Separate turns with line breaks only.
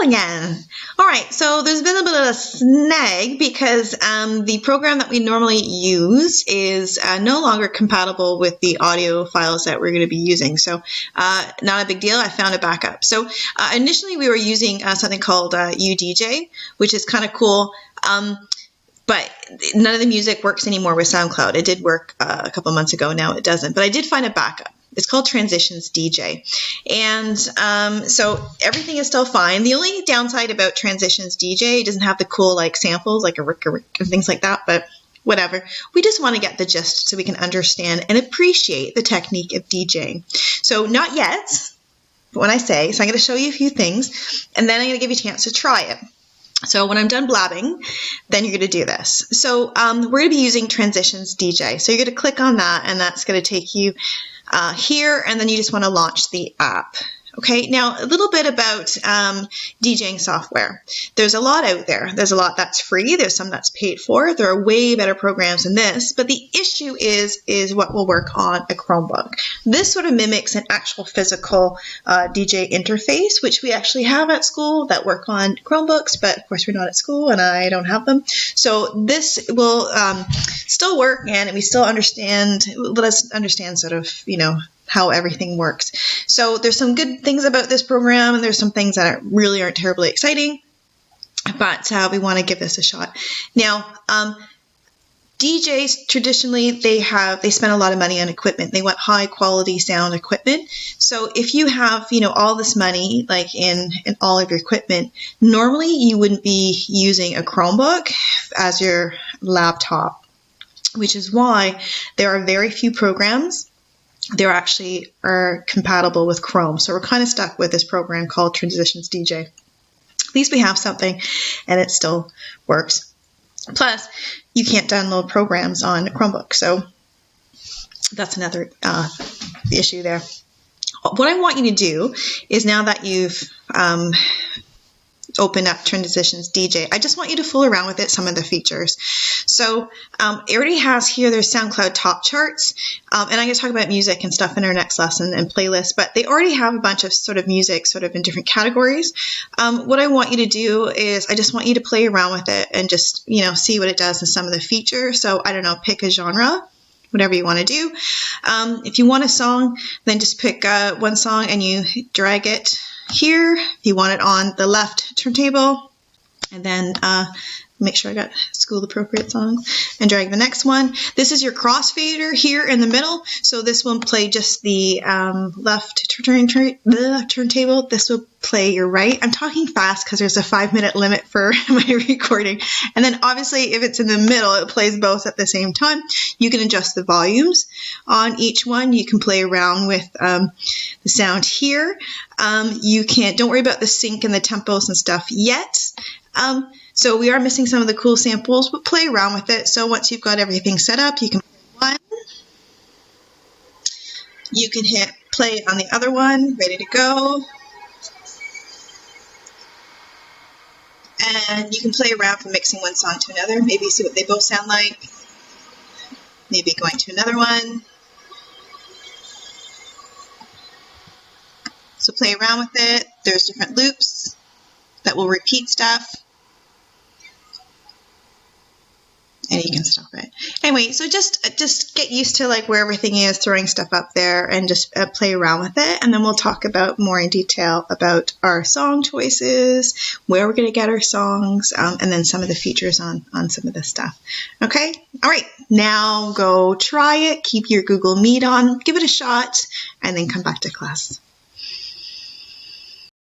again. All right, so there's been a bit of a snag because the program that we normally use is no longer compatible with the audio files that we're going to be using. So not a big deal. I found a backup. So initially we were using something called UDJ, which is kind of cool. But none of the music works anymore with SoundCloud. It did work a couple months ago. Now it doesn't. But I did find a backup. It's called Transitions DJ. And so everything is still fine. The only downside about Transitions DJ, it doesn't have the cool like samples like a rick and things like that. But whatever. We just want to get the gist so we can understand and appreciate the technique of DJing. So not yet, when I say. So I'm going to show you a few things. And then I'm going to give you a chance to try it. So when I'm done blabbing, then you're going to do this. So we're going to be using Transitions DJ. So you're going to click on that, and that's going to take you here, and then you just want to launch the app. Okay, now a little bit about DJing software. There's a lot out there. There's a lot that's free. There's some that's paid for. There are way better programs than this, but the issue is what will work on a Chromebook. This sort of mimics an actual physical DJ interface, which we actually have at school that work on Chromebooks, but of course we're not at school and I don't have them. So this will still work, and we still understand, let us understand sort of, you know, how everything works. So there's some good things about this program, and there's some things that really aren't terribly exciting, but we want to give this a shot. Now, DJs traditionally they spend a lot of money on equipment. They want high quality sound equipment. So if you have, you know, all this money like in all of your equipment, normally you wouldn't be using a Chromebook as your laptop, which is why there are very few programs they actually are compatible with Chrome. So we're kind of stuck with this program called Transitions DJ. At least we have something, and it still works. Plus, you can't download programs on Chromebook, so that's another issue there. What I want you to do is, now that you've open up Transitions DJ, I just want you to fool around with it, some of the features. So it already has here, there's SoundCloud top charts, and I'm going to talk about music and stuff in our next lesson and playlists, but they already have a bunch of sort of music sort of in different categories. What I want you to do is I just want you to play around with it and just, you know, see what it does in some of the features. So I don't know, pick a genre, whatever you want to do. If you want a song, then just pick one song and you drag it here. If you want it on the left turntable, and then make sure I got school appropriate songs, and drag the next one. This is your crossfader here in the middle, so this will play just the left turntable. This will play your right. I'm talking fast because there's a 5-minute limit for my recording. And then obviously if it's in the middle, it plays both at the same time. You can adjust the volumes on each one. You can play around with the sound here. Don't worry about the sync and the tempos and stuff yet. So we are missing some of the cool samples, but play around with it. So once you've got everything set up, you can play one. You can hit play on the other one, ready to go. And you can play around from mixing one song to another, maybe see what they both sound like. Maybe going to another one. So play around with it. There's different loops that will repeat stuff. And you can stop it. Anyway, so just get used to like where everything is, throwing stuff up there, and just play around with it. And then we'll talk about more in detail about our song choices, where we're going to get our songs, and then some of the features on some of this stuff. Okay? All right. Now go try it. Keep your Google Meet on. Give it a shot, and then come back to class.